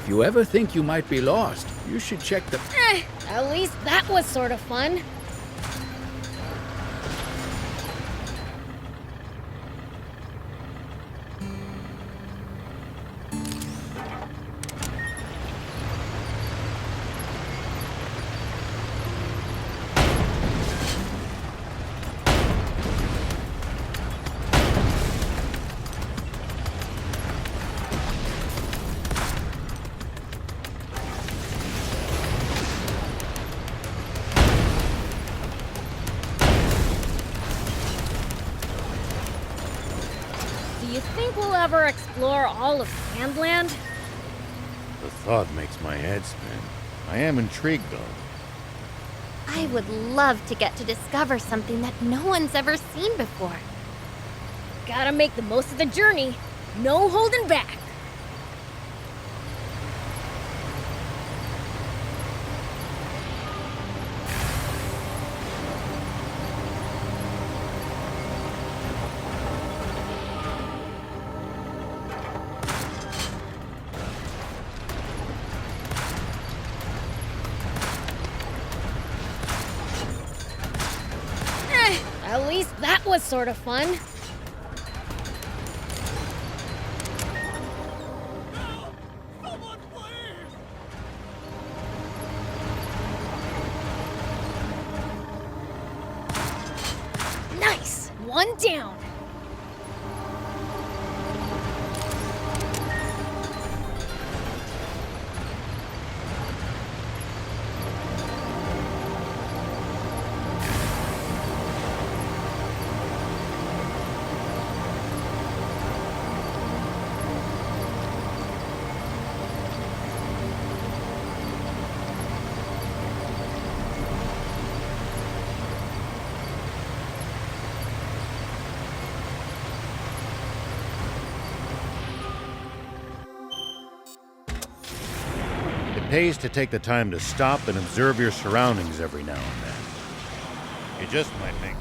If you ever think you might be lost, you should check the... At least that was sort of fun. Do you think we'll ever explore all of Sandland? The thought makes my head spin. I am intrigued, though. I would love to get to discover something that no one's ever seen before. Gotta make the most of the journey. No holding back. At least that was sort of fun. Nice! One down. It pays to take the time to stop and observe your surroundings every now and then. You just might make...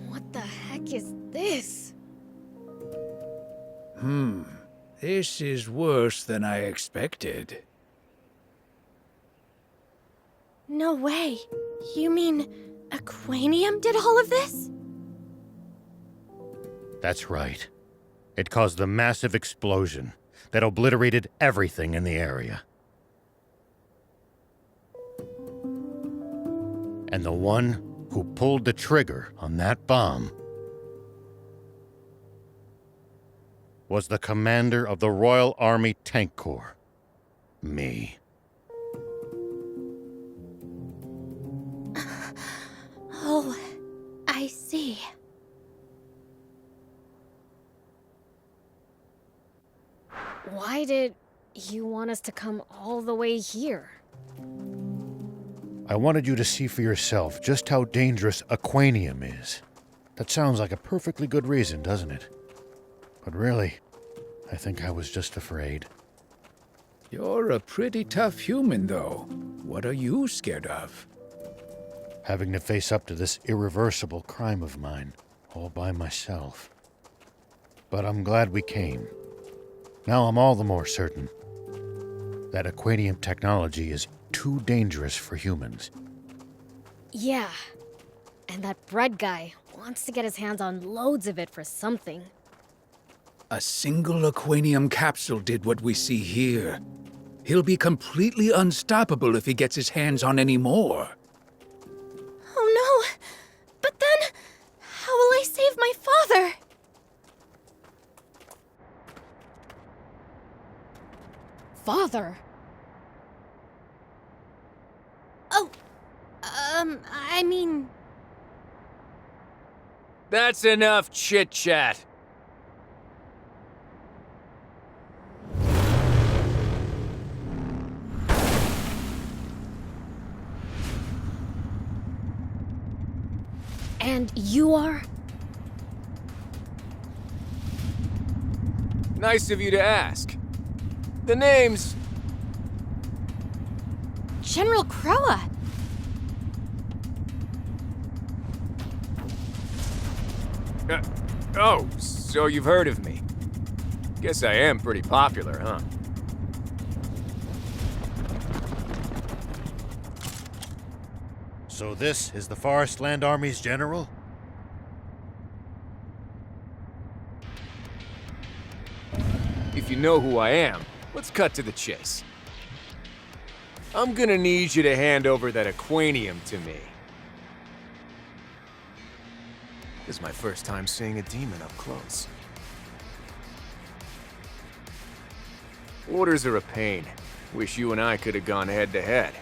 What the heck is this? This is worse than I expected. No way. You mean Aquanium did all of this? That's right. It caused the massive explosion that obliterated everything in the area. And the one who pulled the trigger on that bomb was the commander of the Royal Army Tank Corps. Me. Oh, I see. Why did you want us to come all the way here? I wanted you to see for yourself just how dangerous Aquanium is. That sounds like a perfectly good reason, doesn't it? But really, I think I was just afraid. You're a pretty tough human, though. What are you scared of? Having to face up to this irreversible crime of mine, all by myself. But I'm glad we came. Now I'm all the more certain that Aquanium technology is too dangerous for humans. Yeah. And that bread guy wants to get his hands on loads of it for something. A single Aquanium capsule did what we see here. He'll be completely unstoppable if he gets his hands on any more. Oh no! But then, how will I save my father? Father? Oh, I mean... That's enough chit-chat. And you are? Nice of you to ask. The name's... General Krowa! Oh, so you've heard of me. Guess I am pretty popular, huh? So this is the Forest Land Army's general? If you know who I am, let's cut to the chase. I'm gonna need you to hand over that aquanium to me. This is my first time seeing a demon up close. Orders are a pain. Wish you and I could have gone head to head.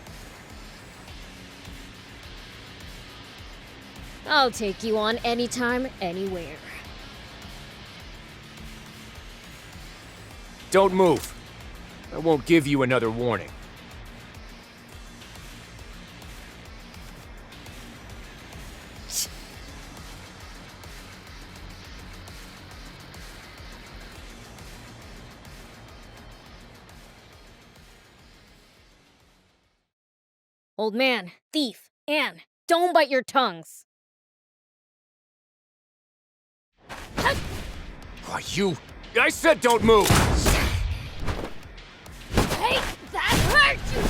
I'll take you on anytime, anywhere. Don't move. I won't give you another warning. Old man, thief, Anne, don't bite your tongues. Why, you... I said don't move! Hey, that hurt, you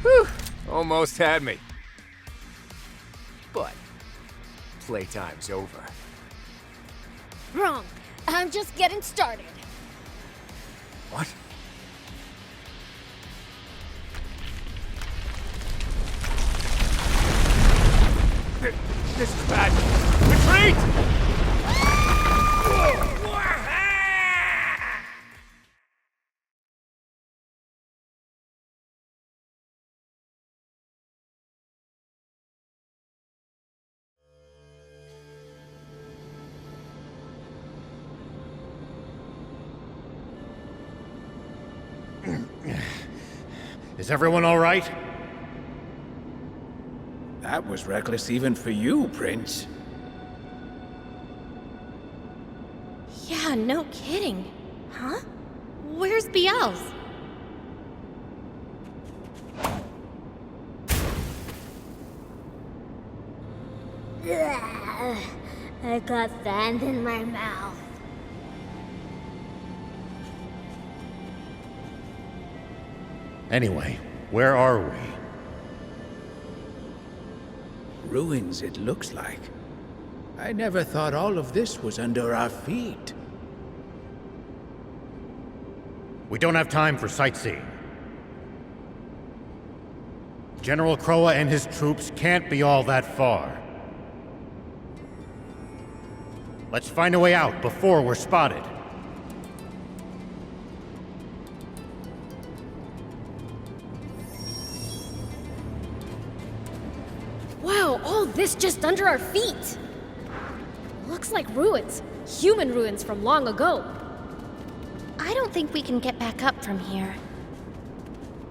Whew, almost had me. But playtime's over. Wrong. I'm just getting started. What? This is bad. Retreat! Is everyone all right? That was reckless even for you, Prince. Yeah, no kidding. Huh? Where's Biel's? I got sand in my mouth. Anyway, where are we? Ruins, it looks like. I never thought all of this was under our feet. We don't have time for sightseeing. General Krowa and his troops can't be all that far. Let's find a way out before we're spotted. Wow, all this just under our feet! Looks like ruins. Human ruins from long ago. I don't think we can get back up from here.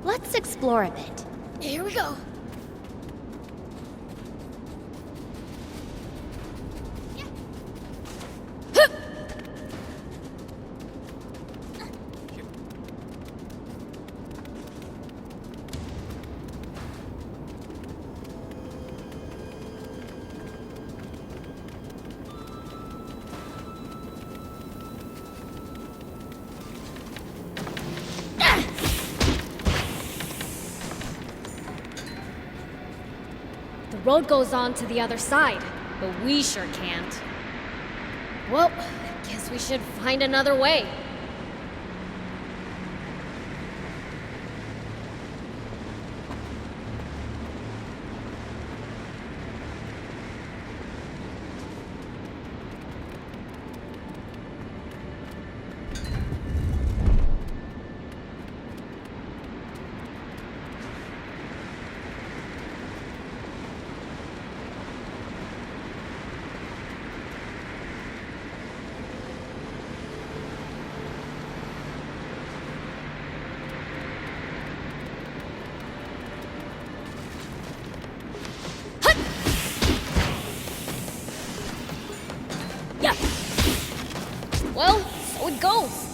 Let's explore a bit. Here we go. The road goes on to the other side, but we sure can't. Well, guess we should find another way. Yeah. Well, so it goes.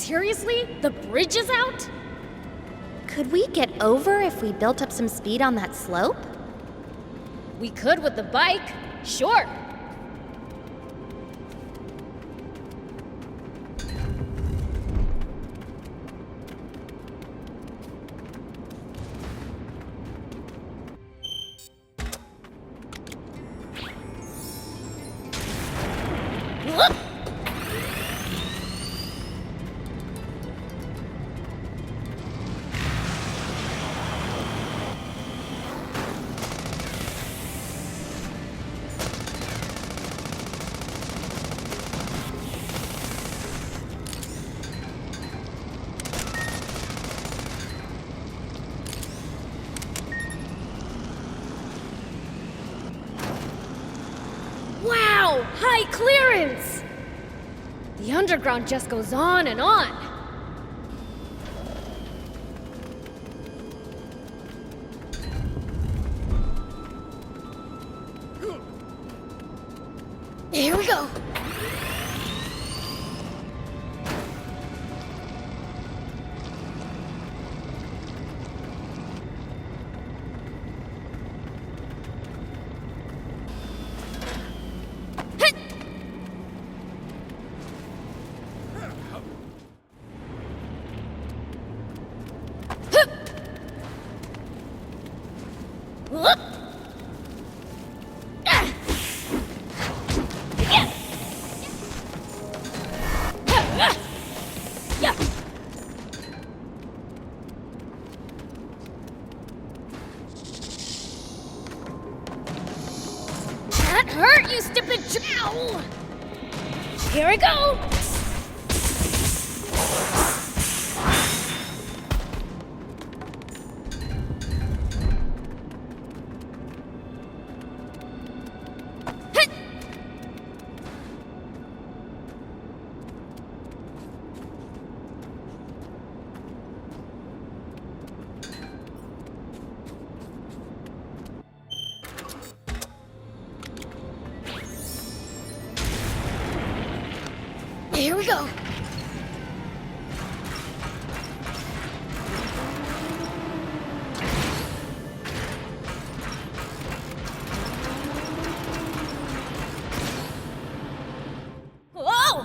Seriously? The bridge is out? Could we get over if we built up some speed on that slope? We could with the bike. Sure. Wow! High clearance! The underground just goes on and on. Here we go. That hurt, you stupid Ow! Here we go! Here we go. Whoa!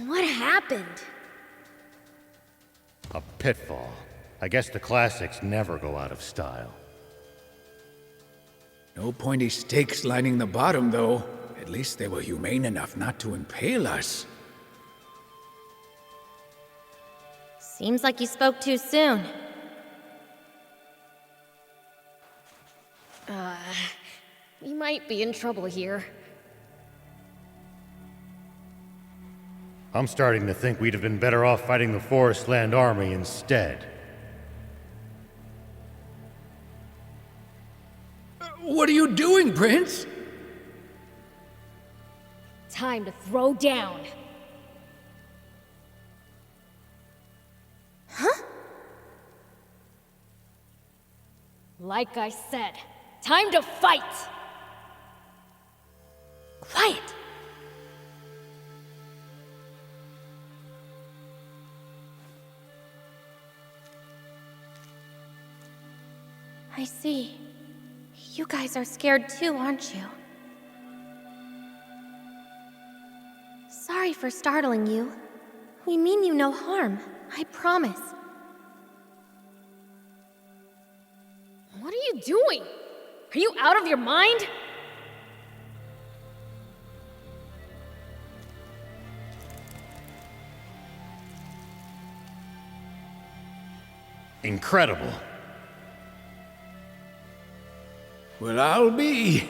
What happened? A pitfall. I guess the classics never go out of style. No pointy stakes lining the bottom, though. At least they were humane enough not to impale us. Seems like you spoke too soon. We might be in trouble here. I'm starting to think we'd have been better off fighting the Forest Land Army instead. What are you doing, Prince? Time to throw down. Huh? Like I said, time to fight! Quiet! I see. You guys are scared too, aren't you? Sorry for startling you. We mean you no harm, I promise. What are you doing? Are you out of your mind? Incredible. Well, I'll be.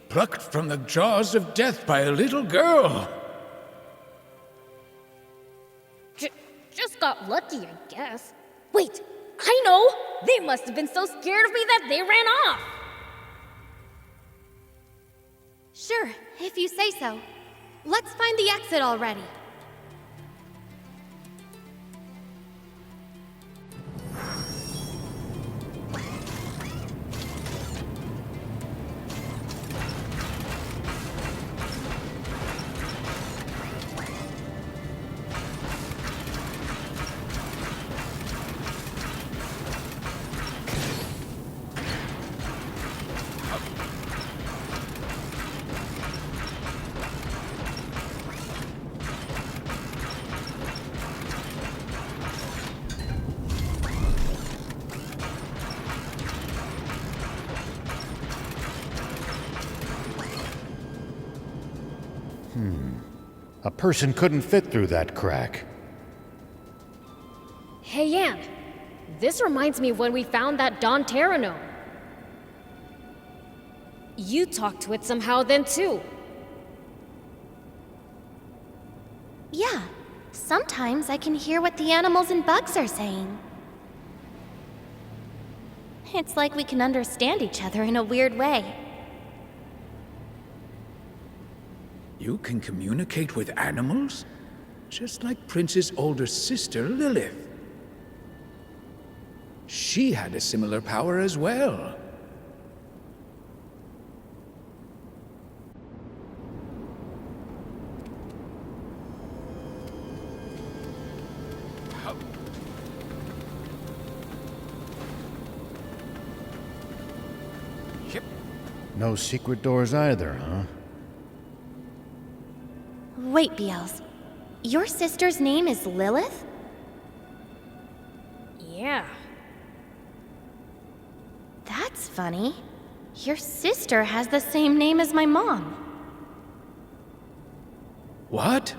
Plucked from the jaws of death by a little girl. Just got lucky, I guess. Wait, I know! They must have been so scared of me that they ran off! Sure, if you say so. Let's find the exit already. A person couldn't fit through that crack. Hey, Yan. This reminds me of when we found that Don Terranome. You talked to it somehow then, too. Yeah, sometimes I can hear what the animals and bugs are saying. It's like we can understand each other in a weird way. You can communicate with animals? Just like Prince's older sister, Lilith. She had a similar power as well. No secret doors either, huh? Wait, Beelze. Your sister's name is Lilith? Yeah. That's funny. Your sister has the same name as my mom. What?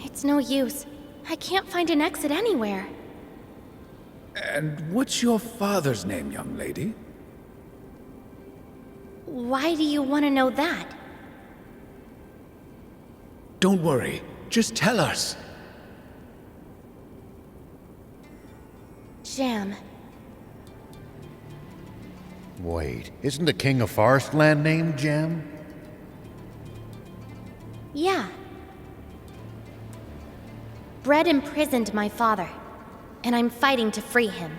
It's no use. I can't find an exit anywhere. And what's your father's name, young lady? Why do you want to know that? Don't worry. Just tell us. Jam. Wait, isn't the king of Forestland named Jam? Yeah. Bread imprisoned my father, and I'm fighting to free him.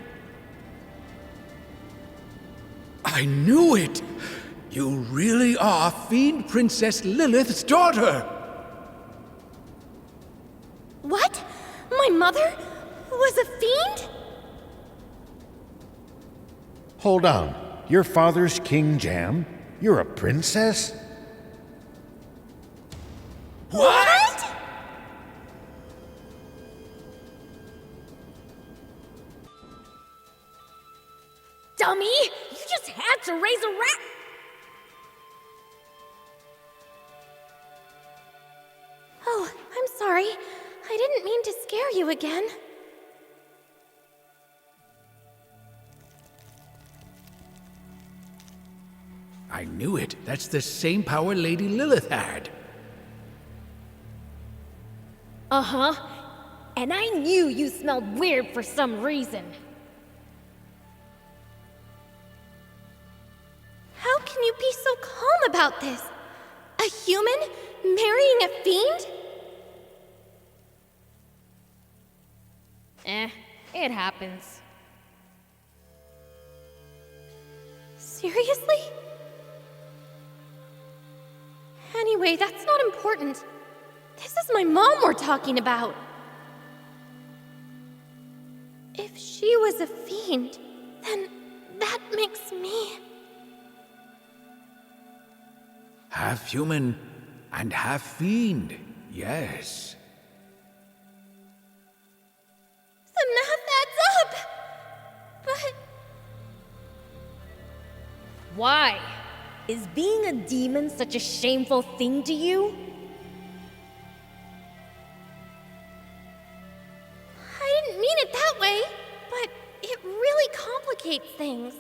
I knew it! You really are Fiend Princess Lilith's daughter! What? Hold on. Your father's King Jam? You're a princess? What? Dummy! You just had to raise a rat! Oh, I'm sorry. I didn't mean to scare you again. I knew it. That's the same power Lady Lilith had. Uh-huh. And I knew you smelled weird for some reason. How can you be so calm about this? A human marrying a fiend? It happens. Seriously? Anyway, that's not important. This is my mom we're talking about. If she was a fiend, then that makes me... Half human and half fiend, yes. The math adds up! But... Why? Is being a demon such a shameful thing to you? I didn't mean it that way, but it really complicates things.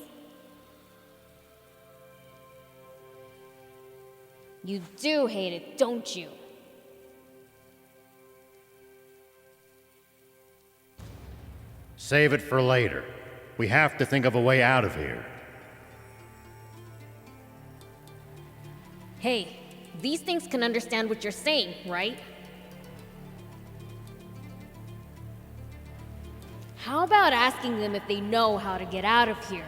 You do hate it, don't you? Save it for later. We have to think of a way out of here. Hey, these things can understand what you're saying, right? How about asking them if they know how to get out of here?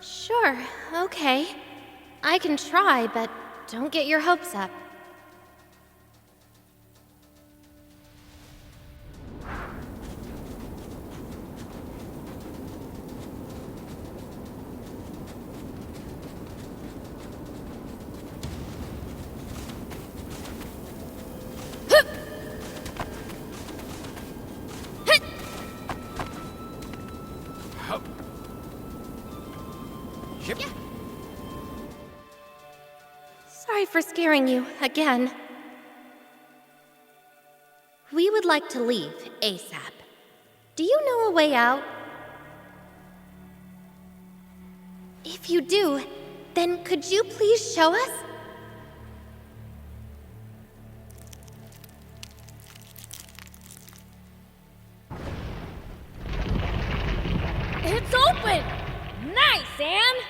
Sure, okay. I can try, but don't get your hopes up. Yep. Sorry for scaring you again. We would like to leave ASAP. Do you know a way out? If you do, then could you please show us? It's open! Nice, Anne!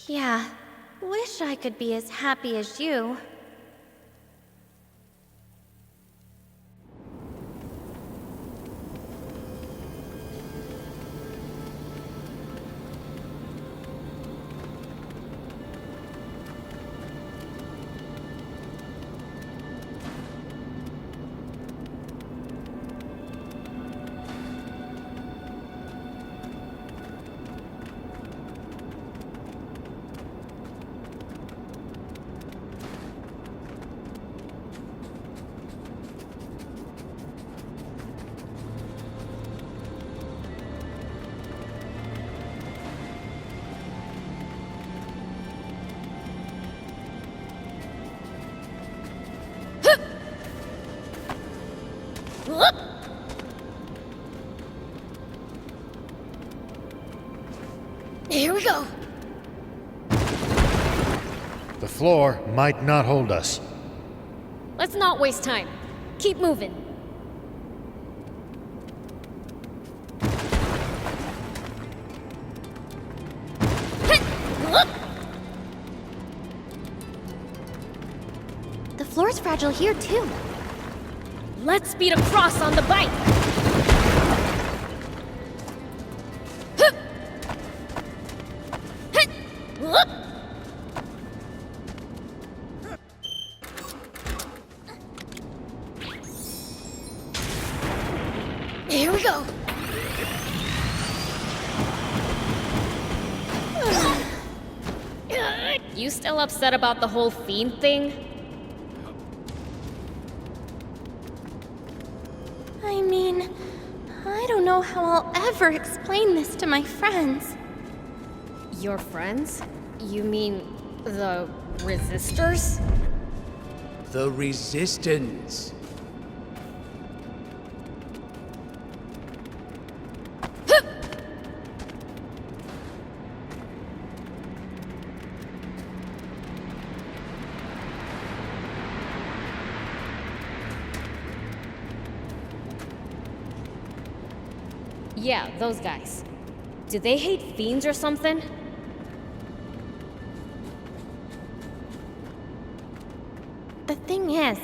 Yeah, wish I could be as happy as you. Here we go. The floor might not hold us. Let's not waste time. Keep moving. The floor's fragile here, too. Let's speed across on the bike. Here we go. You still upset about the whole fiend thing? I mean, I don't know how I'll ever explain this to my friends. Your friends? You mean the resistors? The Resistance. Yeah, those guys. Do they hate fiends or something? The thing is,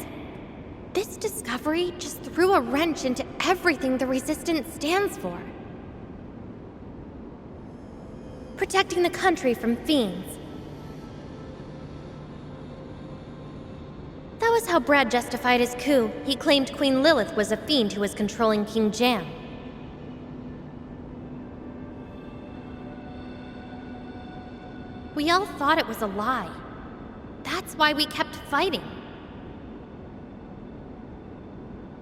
this discovery just threw a wrench into everything the Resistance stands for. Protecting the country from fiends. That was how Brad justified his coup. He claimed Queen Lilith was a fiend who was controlling King Jam. We all thought it was a lie. That's why we kept fighting.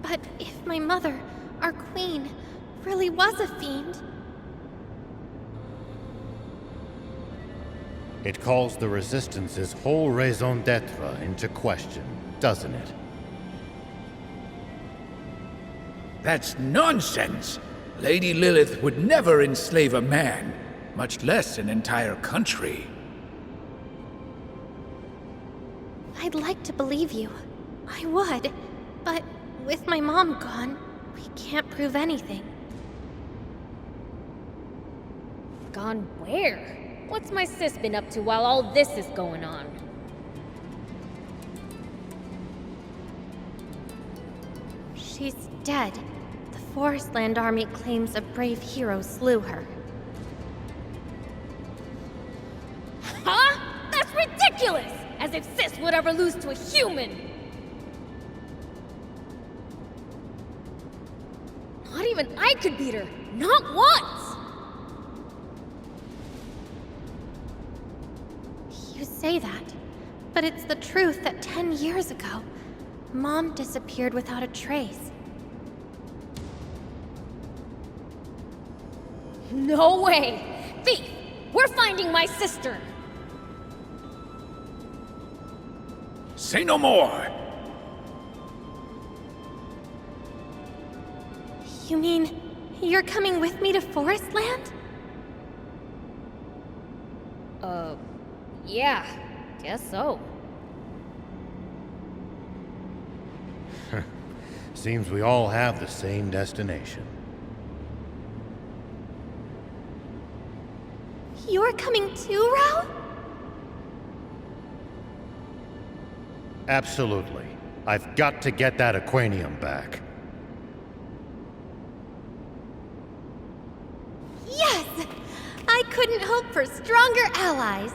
But if my mother, our queen, really was a fiend... It calls the Resistance's whole raison d'etre into question, doesn't it? That's nonsense! Lady Lilith would never enslave a man, much less an entire country. I'd like to believe you. I would. But with my mom gone, we can't prove anything. Gone where? What's my sis been up to while all this is going on? She's dead. The Forestland Army claims a brave hero slew her. Huh? That's ridiculous! As if sis would ever lose to a human! Not even I could beat her! Not once! You say that, but it's the truth that 10 years ago, Mom disappeared without a trace. No way! Thief! We're finding my sister! Say no more! You mean, you're coming with me to Forestland? Yeah, guess so. Seems we all have the same destination. You're coming too, Rao? Absolutely. I've got to get that aquanium back. Yes! I couldn't hope for stronger allies.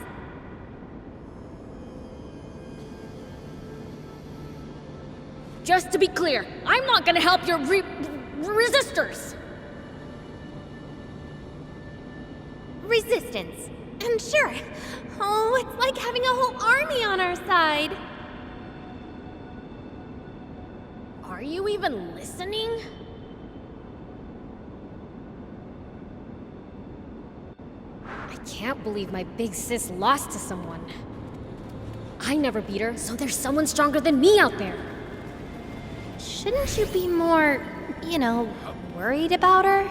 Just to be clear, I'm not gonna help your resistors! Resistance. And sure. Oh, it's like having a whole army on our side. Are you even listening? I can't believe my big sis lost to someone. I never beat her, so there's someone stronger than me out there. Shouldn't you be more, worried about her?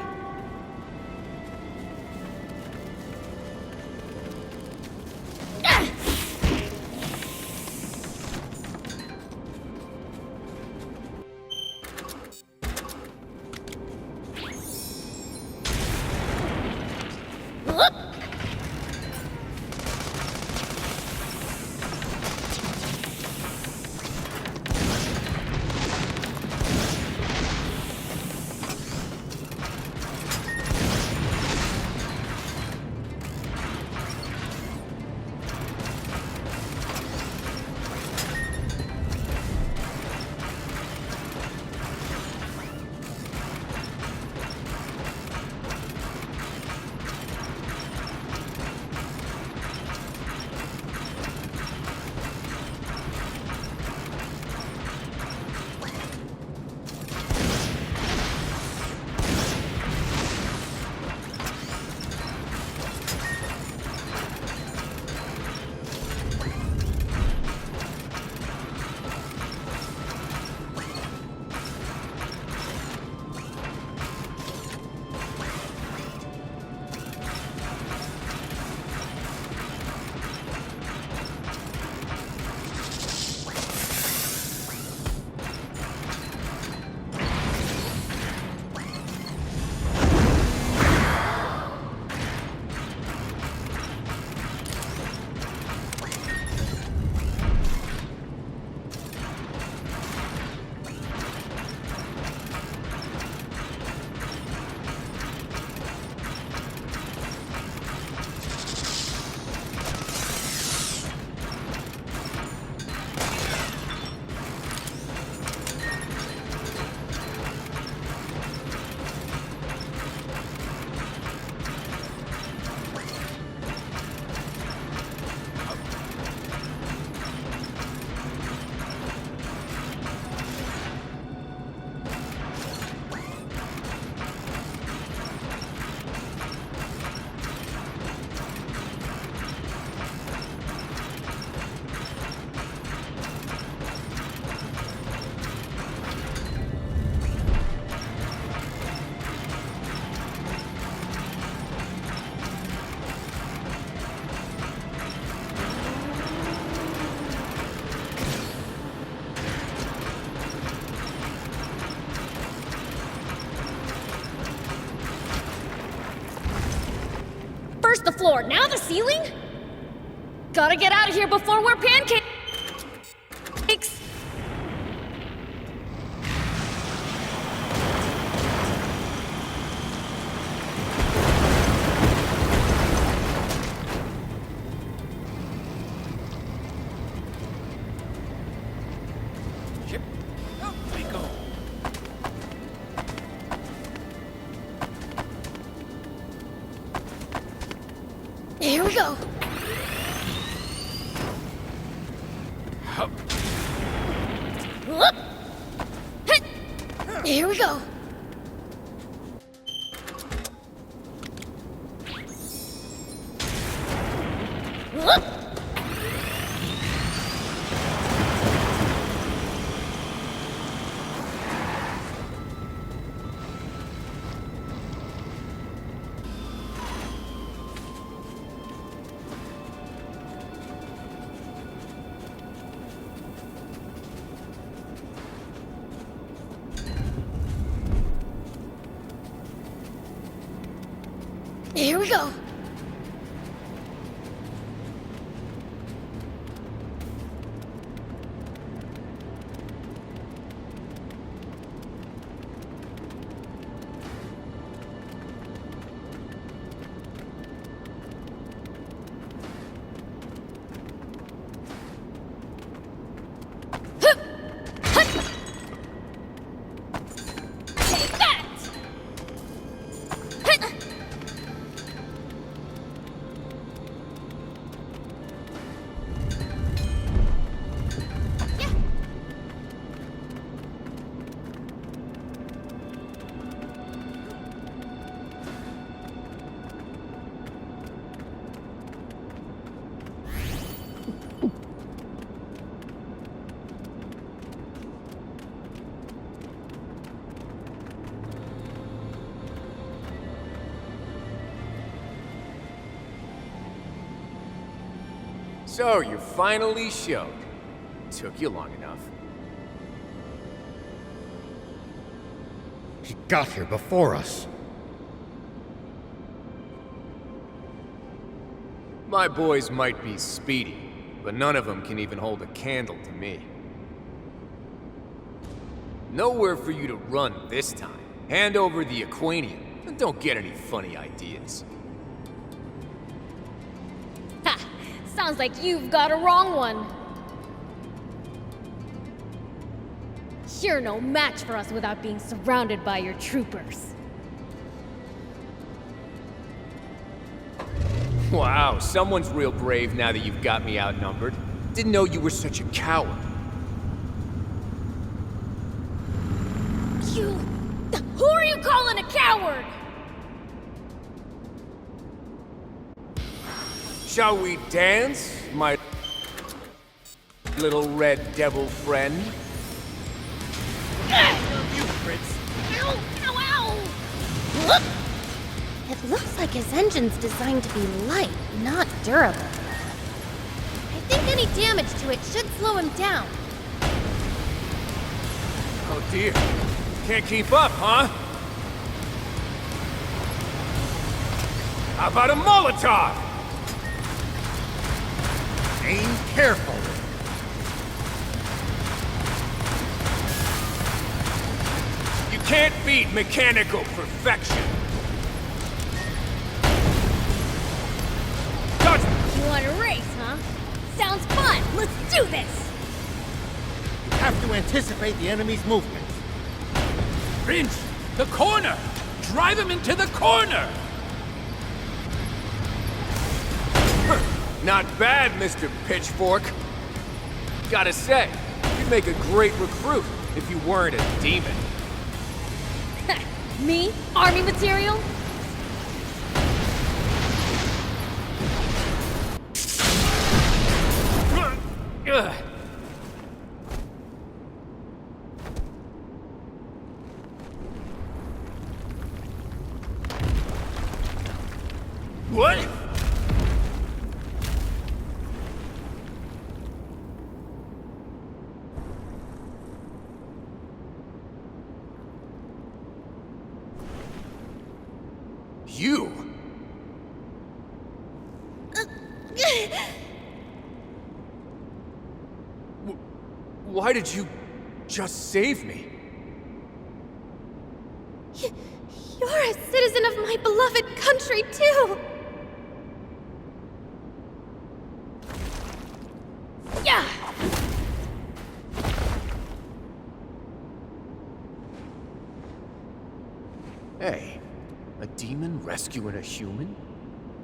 First the floor, now the ceiling? Gotta get out of here before we're pancakes! Up we go. Here we go. Hup. Whoop. Hit. Here we go. Whoop. Here we go. Hup! Hut! Take that! Hit! So, you finally showed. Took you long enough. He got here before us. My boys might be speedy, but none of them can even hold a candle to me. Nowhere for you to run this time. Hand over the Aquanium, and don't get any funny ideas. Ha! Sounds like you've got a wrong one. You're no match for us without being surrounded by your troopers. Wow, someone's real brave now that you've got me outnumbered. Didn't know you were such a coward. You... Who are you calling a coward? Shall we dance, my little red devil friend? You, Fritz. Ow! Ow! Ow! It looks like his engine's designed to be light, not durable. I think any damage to it should slow him down. Oh dear. Can't keep up, huh? How about a Molotov? Aim careful. You can't beat mechanical perfection. Dodge! You want to race, huh? Sounds fun! Let's do this! You have to anticipate the enemy's movements. Prince, the corner! Drive him into the corner! Not bad, Mr. Pitchfork. Gotta say, you'd make a great recruit if you weren't a demon. Me? Army material? Ugh. What? You? Why did you just save me? You're a citizen of my beloved country, too! Yeah! Hey, a demon rescuing a human?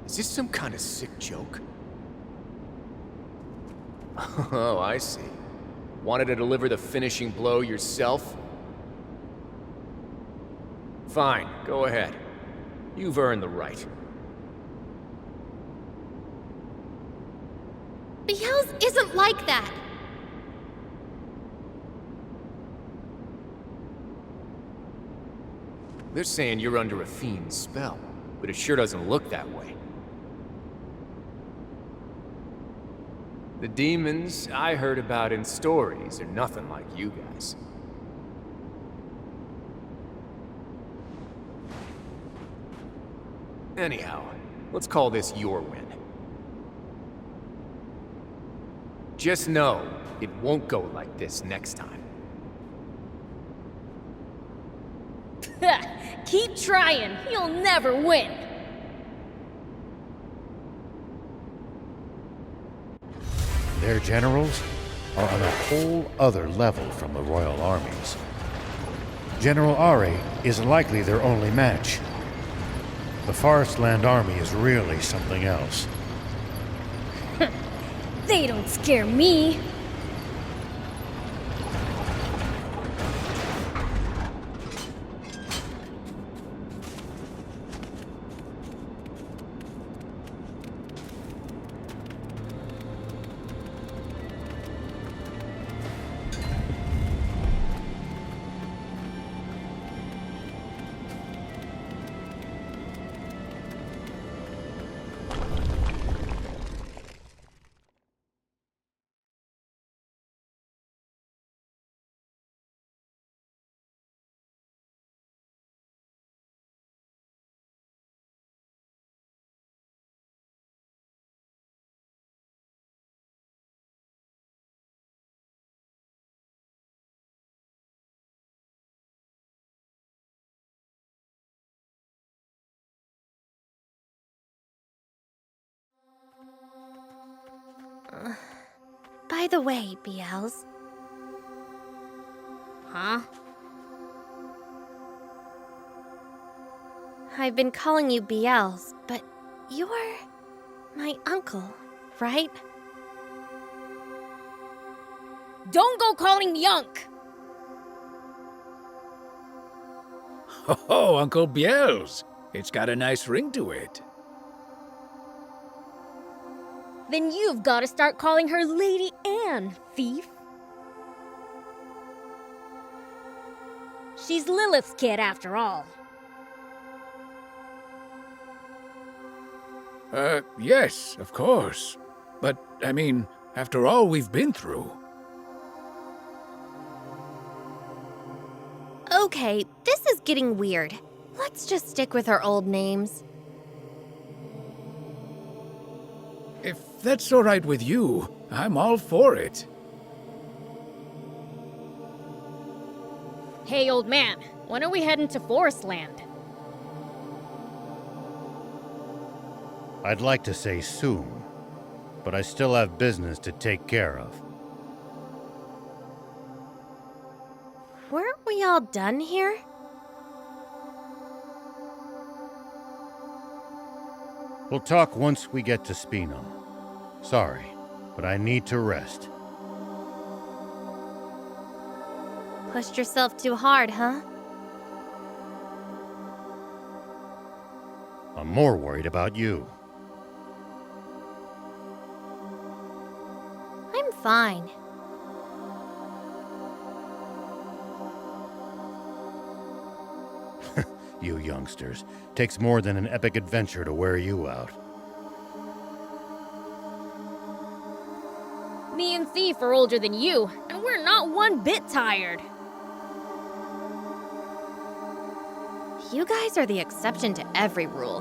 Is this some kind of sick joke? Oh, I see. Wanted to deliver the finishing blow yourself? Fine, go ahead. You've earned the right. Biel's isn't like that! They're saying you're under a fiend's spell, but it sure doesn't look that way. The demons I heard about in stories are nothing like you guys. Anyhow, let's call this your win. Just know, it won't go like this next time. Keep trying. You'll never win. Their generals are on a whole other level from the royal armies. General Are is likely their only match. The Forestland army is really something else. They don't scare me. By the way, Biels. Huh? I've been calling you Biels, but you're my uncle, right? Don't go calling me Unk. Oh, Uncle Biels. It's got a nice ring to it. Then you've got to start calling her Lady Anne, thief. She's Lilith's kid, after all. Yes, of course. But, I mean, after all we've been through. Okay, this is getting weird. Let's just stick with our old names. If that's all right with you, I'm all for it. Hey, old man, when are we heading to Forestland? I'd like to say soon, but I still have business to take care of. Weren't we all done here? We'll talk once we get to Spino. Sorry, but I need to rest. Pushed yourself too hard, huh? I'm more worried about you. I'm fine. You youngsters. Takes more than an epic adventure to wear you out. Me and Thief are older than you, and we're not one bit tired. You guys are the exception to every rule.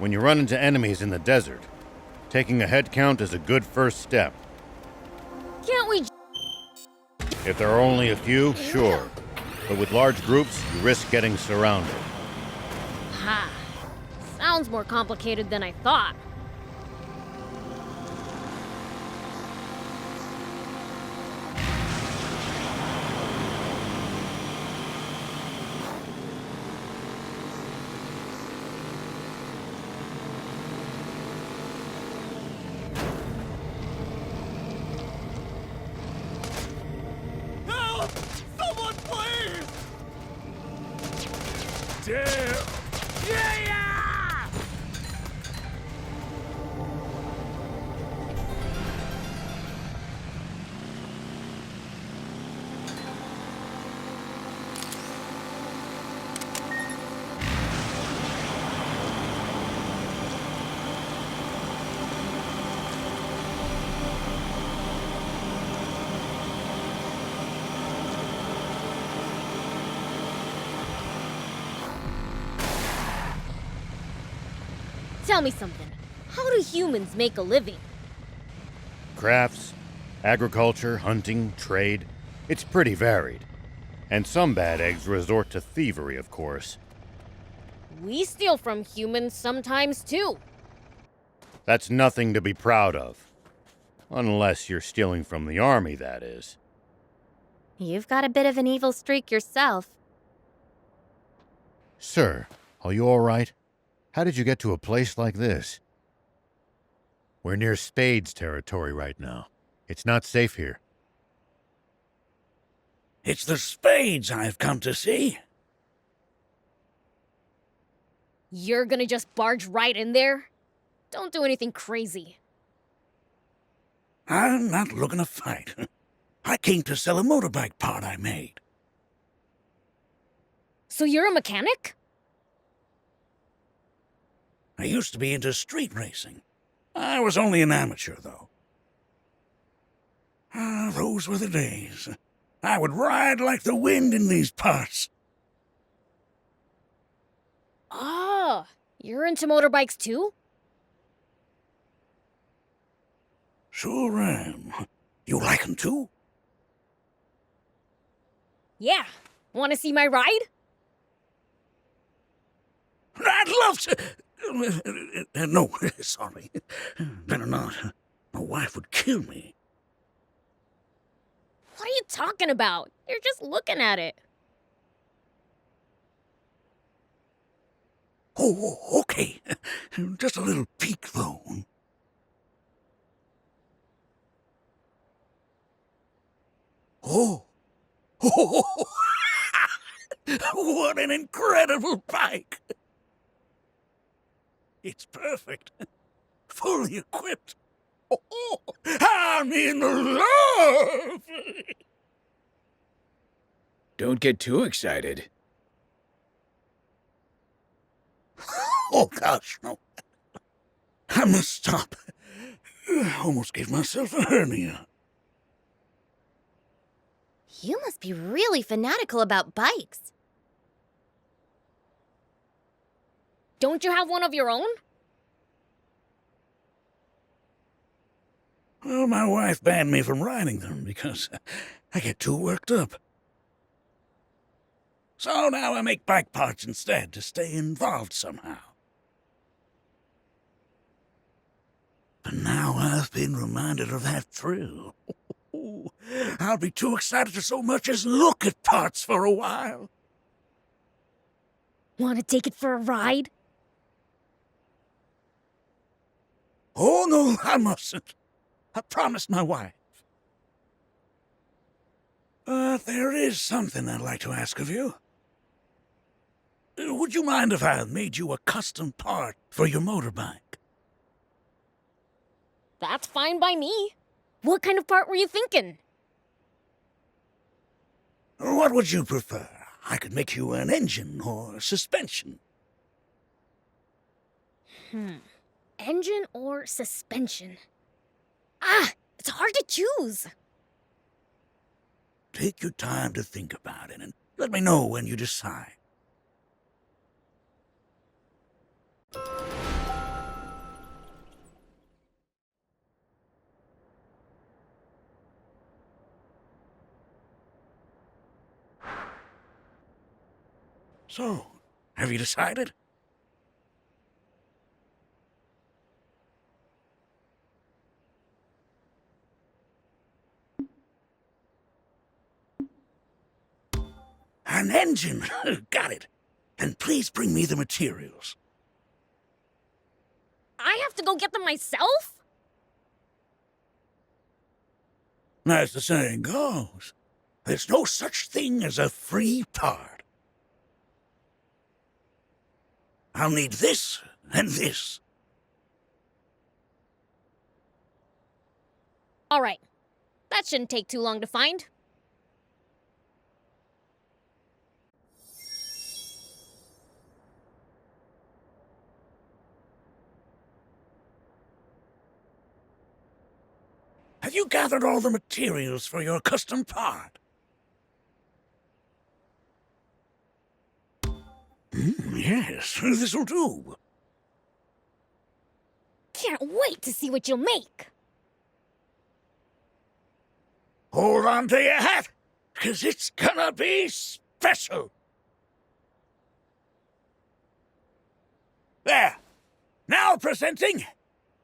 when you run into enemies in the desert, taking a head count is a good first step. Can't we If there are only a few, sure. But with large groups, you risk getting surrounded. Ha! Sounds more complicated than I thought. Help! Someone, please! Damn! Yeah! Tell me something. How do humans make a living? Crafts, agriculture, hunting, trade. It's pretty varied. And some bad eggs resort to thievery, of course. We steal from humans sometimes too. That's nothing to be proud of. Unless you're stealing from the army, that is. You've got a bit of an evil streak yourself. Sir, are you all right? How did you get to a place like this? We're near Spades territory right now. It's not safe here. It's the Spades I've come to see. You're gonna just barge right in there? Don't do anything crazy. I'm not looking to fight. I came to sell a motorbike part I made. So you're a mechanic? I used to be into street racing. I was only an amateur, though. Ah, those were the days. I would ride like the wind in these parts. Ah, you're into motorbikes too? Sure am. You like 'em too? Yeah. Wanna see my ride? I'd love to. No, sorry. Better not. My wife would kill me. What are you talking about? You're just looking at it. Oh, okay. Just a little peek, though. Oh. Oh. What an incredible bike. It's perfect. Fully equipped. Oh, I'm in love. Don't get too excited. Oh, gosh, no. I must stop. Almost gave myself a hernia. You must be really fanatical about bikes. Don't you have one of your own? Well, my wife banned me from riding them because I get too worked up. So now I make bike parts instead to stay involved somehow. But now I've been reminded of that thrill. I'll be too excited to so much as look at parts for a while. Wanna take it for a ride? Oh, no, I mustn't. I promised my wife. But there is something I'd like to ask of you. Would you mind if I made you a custom part for your motorbike? That's fine by me. What kind of part were you thinking? What would you prefer? I could make you an engine or suspension. Engine or suspension? Ah, it's hard to choose. Take your time to think about it and let me know when you decide. So, have you decided? An engine! Got it. And please bring me the materials. I have to go get them myself? As the saying goes, there's no such thing as a free part. I'll need this and this. All right. That shouldn't take too long to find. Have you gathered all the materials for your custom part? Yes, this'll do. Can't wait to see what you'll make. Hold on to your hat, 'cause it's gonna be special. There. Now presenting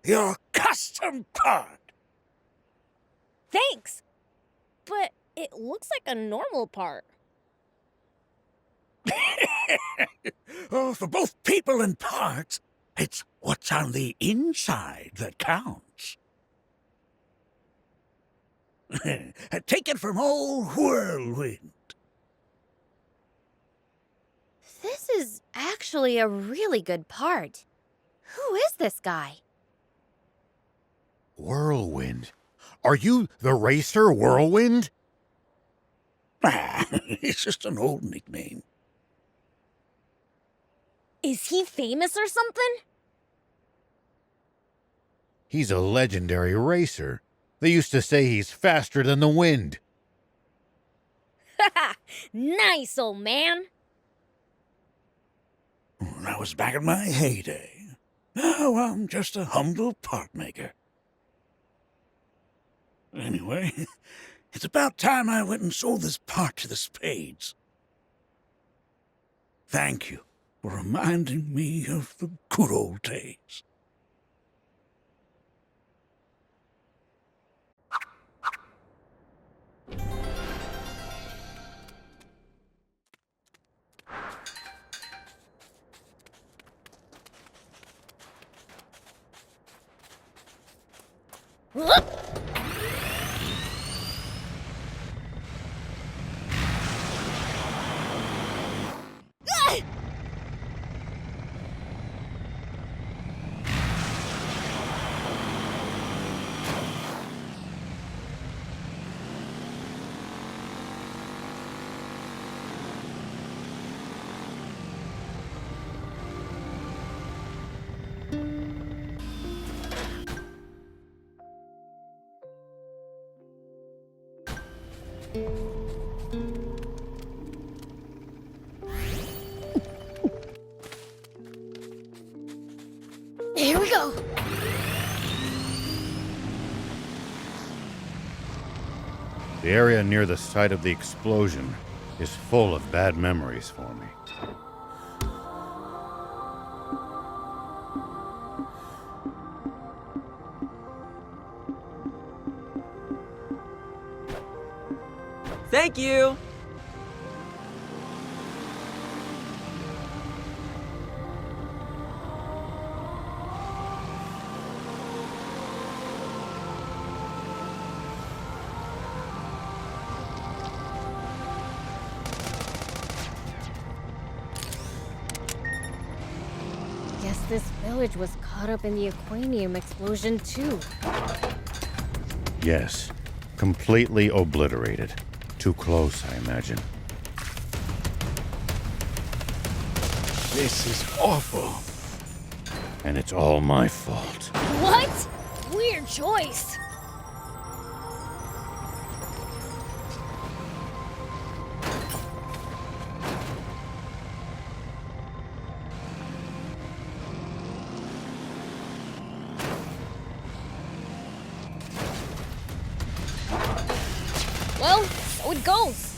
your custom part. Thanks. But it looks like a normal part. Oh, for both people and parts, it's what's on the inside that counts. Take it from old Whirlwind. This is actually a really good part. Who is this guy? Whirlwind. Are you the racer Whirlwind? Ah, it's just an old nickname. Is he famous or something? He's a legendary racer. They used to say he's faster than the wind. Haha! Nice, old man. That was back in my heyday. Now I'm just a humble part maker. Anyway, it's about time I went and sold this part to the Spades. Thank you for reminding me of the good old days. Here we go. The area near the site of the explosion is full of bad memories for me. Thank you! Guess this village was caught up in the Aquanium explosion too. Yes, completely obliterated. Too close, I imagine. This is awful. And it's all my fault. What? Weird choice. Well, so it goes.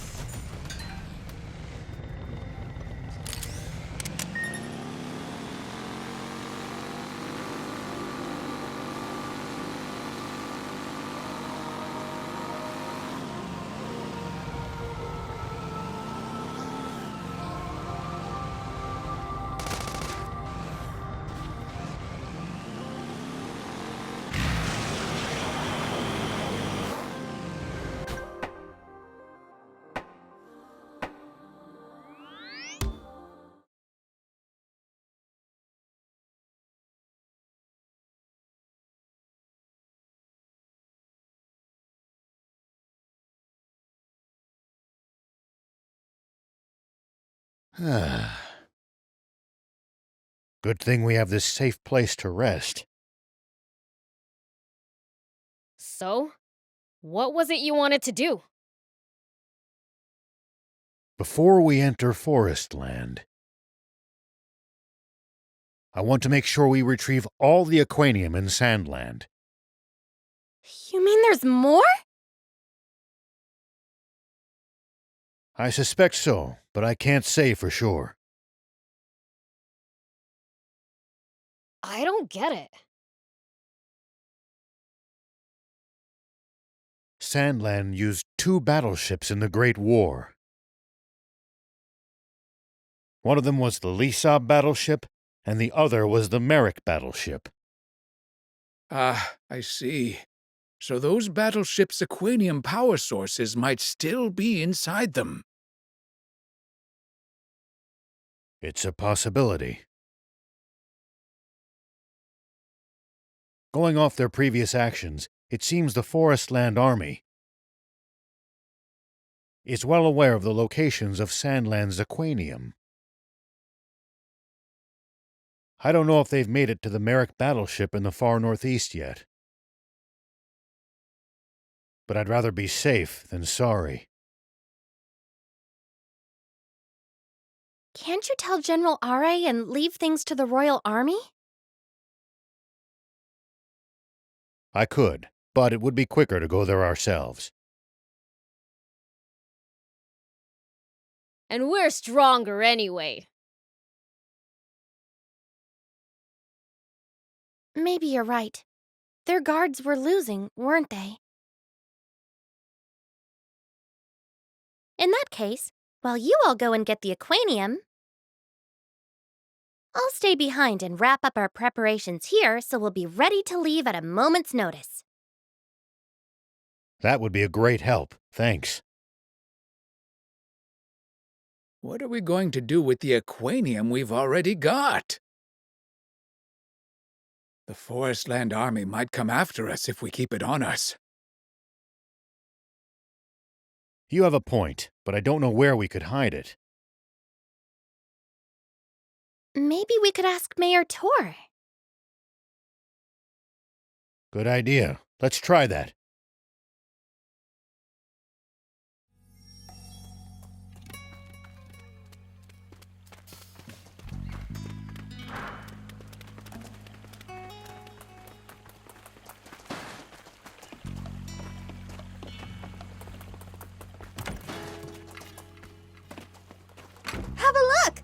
Good thing we have this safe place to rest. So, what was it you wanted to do? Before we enter Forest Land, I want to make sure we retrieve all the Aquanium in Sandland. You mean there's more? I suspect so, but I can't say for sure. I don't get it. Sandland used 2 battleships in the Great War. One of them was the Lisab battleship, and the other was the Merrick battleship. Ah, I see. So those battleships' Aquanium power sources might still be inside them. It's a possibility. Going off their previous actions, it seems the Forestland Army is well aware of the locations of Sandland's Aquanium. I don't know if they've made it to the Merrick battleship in the far northeast yet. But I'd rather be safe than sorry. Can't you tell General Are and leave things to the Royal Army? I could, but it would be quicker to go there ourselves. And we're stronger anyway. Maybe you're right. Their guards were losing, weren't they? In that case, while you all go and get the Aquanium, I'll stay behind and wrap up our preparations here so we'll be ready to leave at a moment's notice. That would be a great help, thanks. What are we going to do with the Aquanium we've already got? The Forestland Army might come after us if we keep it on us. You have a point, but I don't know where we could hide it. Maybe we could ask Mayor Tor. Good idea. Let's try that. Have a look!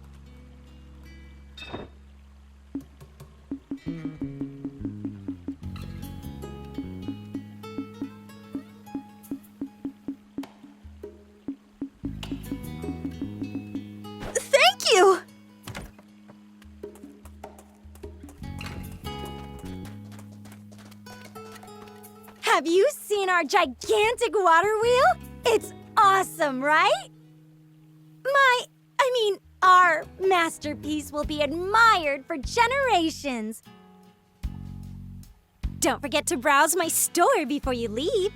Thank you! Have you seen our gigantic water wheel? It's awesome, right? Our masterpiece will be admired for generations. Don't forget to browse my store before you leave.